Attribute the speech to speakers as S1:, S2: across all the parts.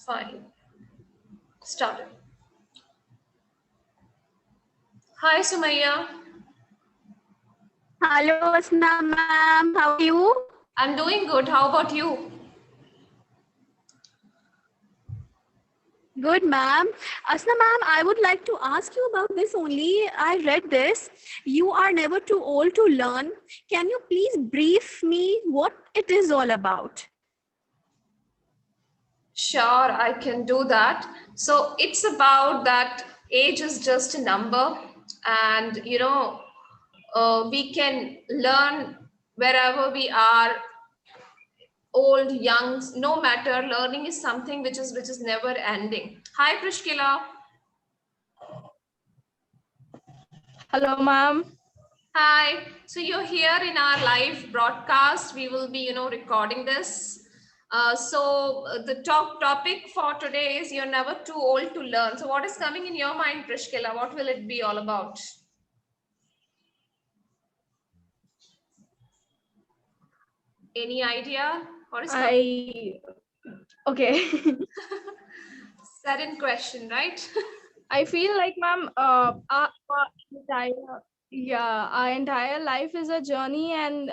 S1: Fine. Started. Hi, Sumaya.
S2: Hello, Asna ma'am. How are you?
S1: I'm doing good. How about you?
S2: Good, ma'am. Asna ma'am, I would like to ask you about this only. I read this. You are never too old to learn. Can you please brief me what it is all about?
S1: Sure, I can do that. So it's about that age is just a number, and we can learn wherever we are, old, young, no matter. Learning is something which is never ending. Hi, Prishkila.
S3: Hello, ma'am.
S1: Hi. So you're here in our live broadcast. We will be, recording this. The topic for today is you're never too old to learn. So what is coming in your mind, Prishkila? What will it be all about? Any idea? What is coming?
S3: Okay.
S1: Sudden question, right?
S3: I feel like, ma'am, our entire life is a journey, and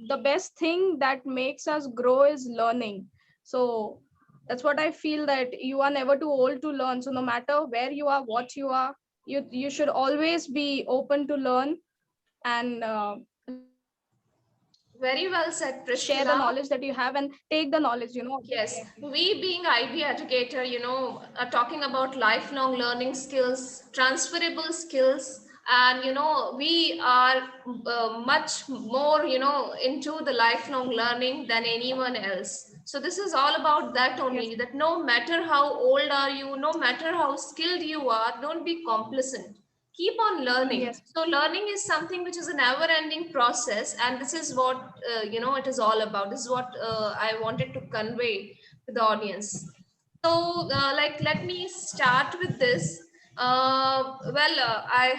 S3: the best thing that makes us grow is learning. So that's what I feel, that you are never too old to learn. So no matter where you are, what you are, you should always be open to learn and
S1: Very well said,
S3: share the
S1: Prishkila.
S3: knowledge that you have and take the knowledge.
S1: Yes, we being IB educator, are talking about lifelong learning skills, transferable skills, and we are much more into the lifelong learning than anyone else. So this is all about that only.
S3: Yes.
S1: That no matter how old are you, no matter how skilled you are, don't be complacent. Keep on learning.
S3: Yes.
S1: So learning is something which is a never ending process, and this is what it is all about. This is what I wanted to convey to the audience. So let me start with this. I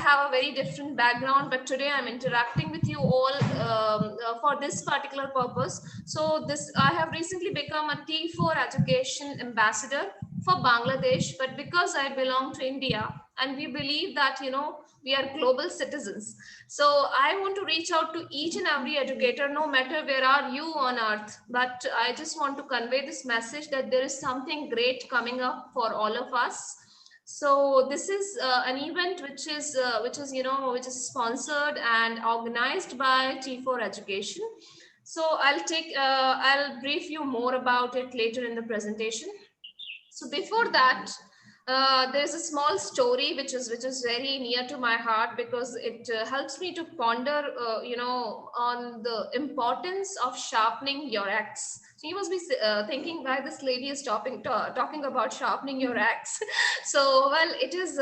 S1: have a very different background, but today I'm interacting with you all for this particular purpose. So this I have recently become a T4 education ambassador for Bangladesh, but because I belong to India, and we believe that we are global citizens, so I want to reach out to each and every educator, no matter where are you on earth. But I just want to convey this message that there is something great coming up for all of us. So this is an event which is sponsored and organized by T4 Education. So I'll brief you more about it later in the presentation. So before that, there's a small story which is very near to my heart, because it helps me to ponder on the importance of sharpening your axe. So you must be thinking why this lady is talking about sharpening your axe. So well, it is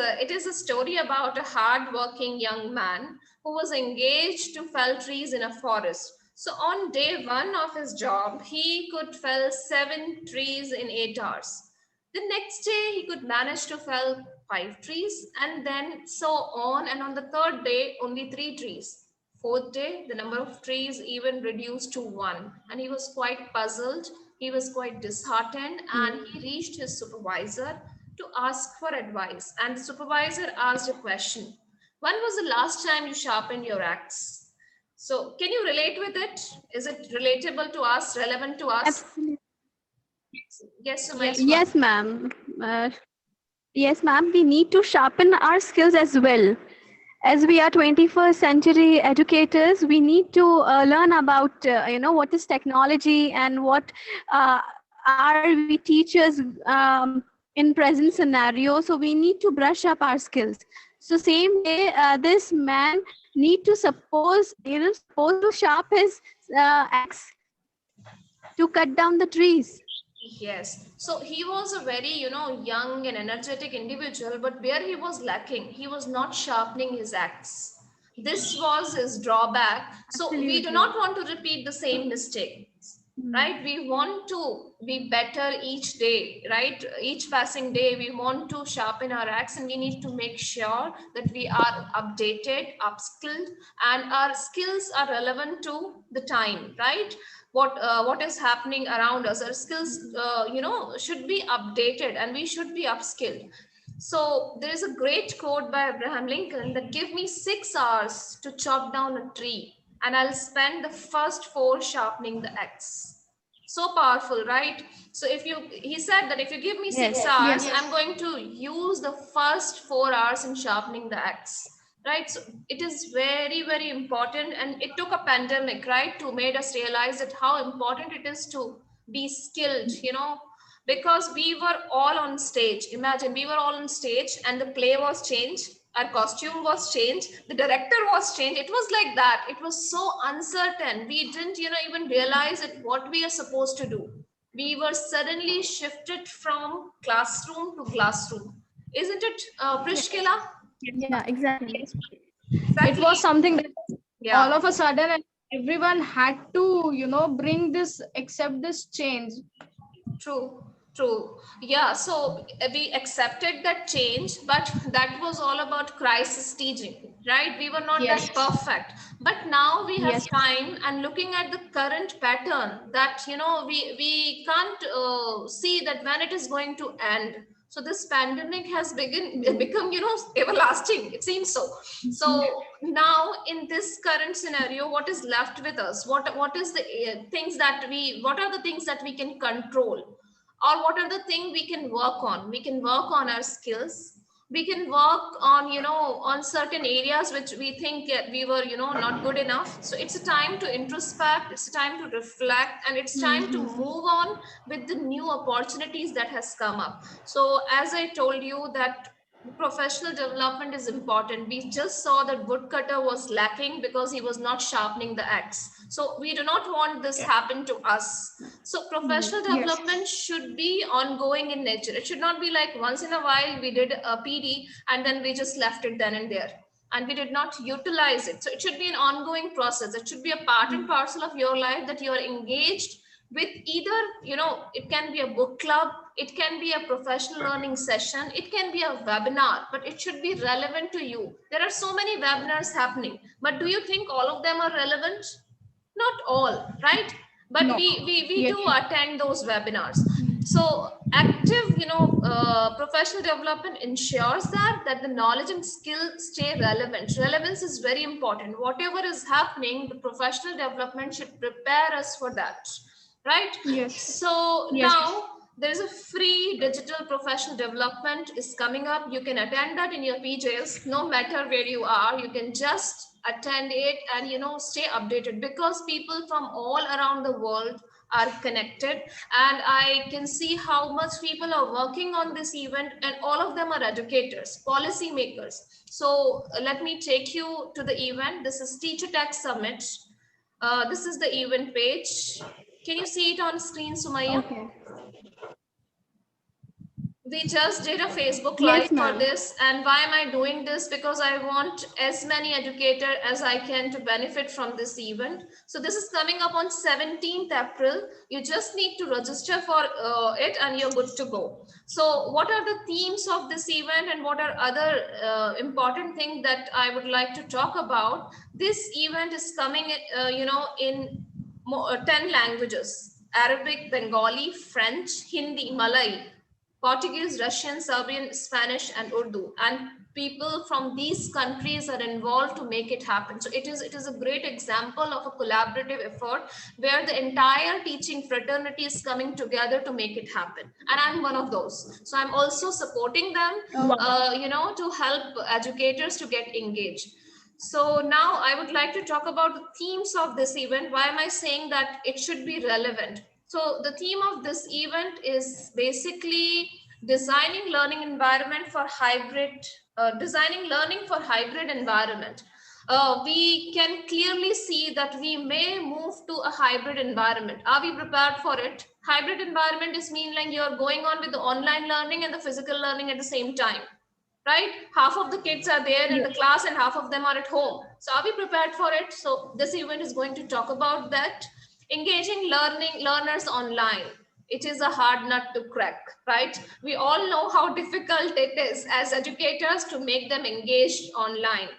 S1: a story about a hard-working young man who was engaged to fell trees in a forest. So on day one of his job, he could fell 7 trees in 8 hours. The next day, he could manage to fell 5 trees, and then so on. And on the third day, only 3 trees. Fourth day, the number of trees even reduced to one. And he was quite puzzled. He was quite disheartened, and he reached his supervisor to ask for advice. And the supervisor asked a question: when was the last time you sharpened your axe? So, can you relate with it? Is it relatable to us, relevant to us?
S2: Absolutely.
S1: Yes, Sumaya.
S3: Yes,
S2: Yes, ma'am. Yes, ma'am. We need to sharpen our skills as well. As we are 21st century educators, we need to learn about what is technology and what are we teachers in present scenario. So we need to brush up our skills. So same day, this man need to supposed to sharp his axe to cut down the trees.
S1: Yes. So he was a very, young and energetic individual, but where he was lacking, he was not sharpening his axe. This was his drawback. So we do
S2: Absolutely.
S1: not want to repeat the same mistake. right? We want to be better each day, right? Each passing day, we want to sharpen our axe, and we need to make sure that we are updated, upskilled, and our skills are relevant to the time, right? What is happening around us, our skills should be updated, and we should be upskilled. So there is a great quote by Abraham Lincoln that give me 6 hours to chop down a tree, and I'll spend the first 4 sharpening the axe. So powerful, right? So he said that if you give me six
S2: Yes.
S1: hours, I'm going to use the first 4 hours in sharpening the axe, right? So it is very, very important. And it took a pandemic, right, to make us realize that how important it is to be skilled, because we were all on stage. Imagine, we were all on stage and the play was changed, our costume was changed, the director was changed. It was like that. It was so uncertain. We didn't even realize it, what we are supposed to do. We were suddenly shifted from classroom to classroom, isn't it, Prishkila?
S2: Yeah, exactly.
S3: It was something that
S1: Yeah.
S3: all of a sudden, and everyone had to, bring this, accept this change.
S1: True, true. Yeah, so we accepted that change, but that was all about crisis teaching, right? We were not
S3: Yes.
S1: that perfect. But now we have
S2: Yes.
S1: time, and looking at the current pattern, that, we can't see that when it is going to end. So this pandemic has become, everlasting. It seems so. So now in this current scenario, what is left with us? What is the things that what are the things that we can control? Or what are the things we can work on? We can work on our skills. We can work on, on certain areas which we think we were, not good enough. So it's a time to introspect, it's a time to reflect, and it's time to move on with the new opportunities that has come up. So as I told you that professional development is important. We just saw that woodcutter was lacking because he was not sharpening the axe. So we do not want this happen to us. So professional development should be ongoing in nature. It should not be like once in a while we did a PD and then we just left it then and there, and we did not utilize it. So it should be an ongoing process. It should be a part and parcel of your life, that you are engaged with either, it can be a book club, it can be a professional learning session, it can be a webinar, but it should be relevant to you. There are so many webinars happening, but do you think all of them are relevant? Not all, right? But
S3: No.
S1: we do attend those webinars. So active, professional development ensures that the knowledge and skill stay relevant. Relevance is very important. Whatever is happening, the professional development should prepare us for that, right?
S3: Yes.
S1: So
S3: Yes.
S1: now there is a free digital professional development is coming up. You can attend that in your PJs, no matter where you are. You can just attend it and stay updated, because people from all around the world are connected, and I can see how much people are working on this event, and all of them are educators, policy makers. So let me take you to the event. This is Teacher Tech Summit. This is the event page. Can you see it on screen, Sumaya?
S2: Okay.
S1: We just did a Facebook
S2: Yes,
S1: Live for
S2: ma'am.
S1: this. And why am I doing this? Because I want as many educators as I can to benefit from this event. So this is coming up on 17th April. You just need to register for it and you're good to go. So what are the themes of this event, and what are other important things that I would like to talk about? This event is coming, in 10 languages: Arabic, Bengali, French, Hindi, Malay, Portuguese, Russian, Serbian, Spanish, and Urdu. And people from these countries are involved to make it happen. So it is a great example of a collaborative effort where the entire teaching fraternity is coming together to make it happen. And I'm one of those. So I'm also supporting them, to help educators to get engaged. So now I would like to talk about the themes of this event. Why am I saying that it should be relevant? So the theme of this event is basically designing learning environment for hybrid, designing learning for hybrid environment. We can clearly see that we may move to a hybrid environment. Are we prepared for it? Hybrid environment is mean like you're going on with the online learning and the physical learning at the same time, right? Half of the kids are there in the class and half of them are at home. So are we prepared for it? So this event is going to talk about that. Engaging learners online. It is a hard nut to crack, right? We all know how difficult it is as educators to make them engaged online,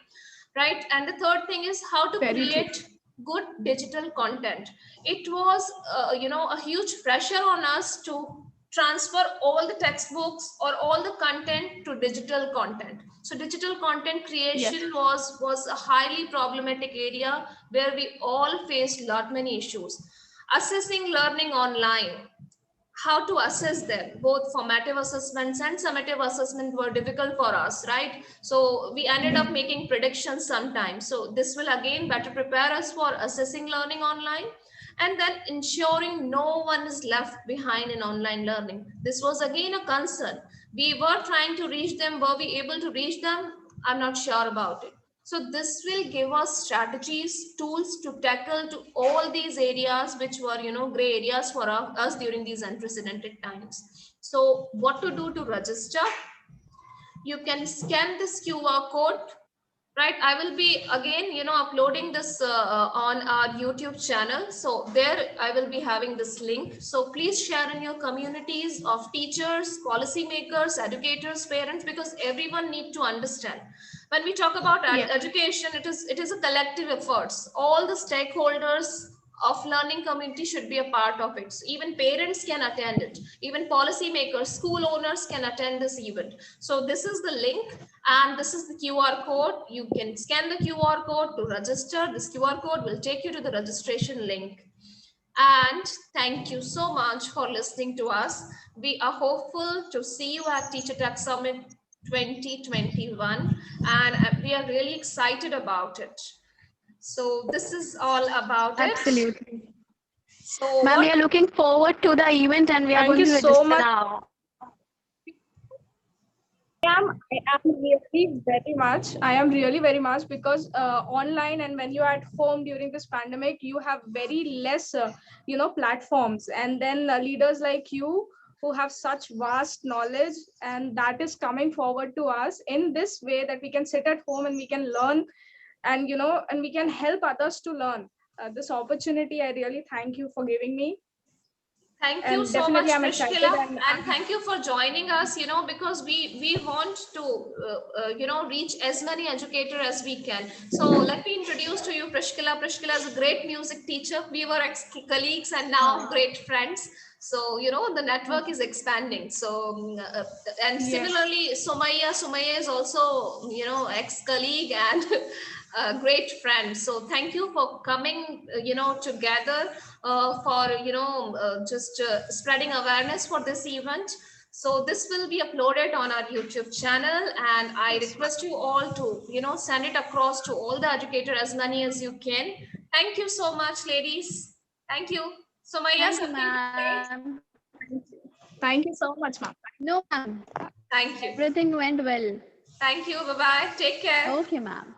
S1: right? And the third thing is how to
S3: Very true.
S1: create good digital content. It was, a huge pressure on us to transfer all the textbooks or all the content to digital content. So digital content creation was a highly problematic area where we all faced lot many issues. Assessing learning online, how to assess them. Both formative assessments and summative assessment were difficult for us, right? So we ended up making predictions sometimes. So this will again better prepare us for assessing learning online, and then ensuring no one is left behind in online learning. This was again a concern. We were trying to reach them. Were we able to reach them? I'm not sure about it. So this will give us strategies, tools to tackle to all these areas which were, gray areas for us during these unprecedented times. So what to do to register? You can scan this QR code, right? I will be again, uploading this on our YouTube channel. So there I will be having this link. So please share in your communities of teachers, policymakers, educators, parents, because everyone need to understand. When we talk about education, it is a collective efforts. All the stakeholders of learning community should be a part of it. So even parents can attend it. Even policymakers, school owners can attend this event. So this is the link and this is the QR code. You can scan the QR code to register. This QR code will take you to the registration link. And thank you so much for listening to us. We are hopeful to see you at Teacher Tech Summit 2021, and we are really excited about it. So this is all about it.
S2: Absolutely.
S1: So
S2: Ma'am, we are looking forward to the event and we are going to register now.
S3: I am really very much because online and when you're at home during this pandemic, you have very less, platforms, and then leaders like you who have such vast knowledge, and that is coming forward to us in this way that we can sit at home and we can learn, and and we can help others to learn. This opportunity, I really thank you for giving me.
S1: Thank you so much, Prishkila, and thank you for joining us, because we want to, reach as many educators as we can. So let me introduce to you Prishkila. Prishkila is a great music teacher. We were ex-colleagues and now great friends. So, the network is expanding. So, and similarly, Sumaya is also, ex-colleague and a great friend. So thank you for coming, together for, just spreading awareness for this event. So this will be uploaded on our YouTube channel, and I request you all to, send it across to all the educators, as many as you can. Thank you so much, ladies. Thank you. Sumaya,
S3: thank you so much, ma'am.
S2: No, ma'am.
S1: Thank you.
S2: Everything went well.
S1: Thank you. Bye-bye. Take care.
S2: Okay, ma'am.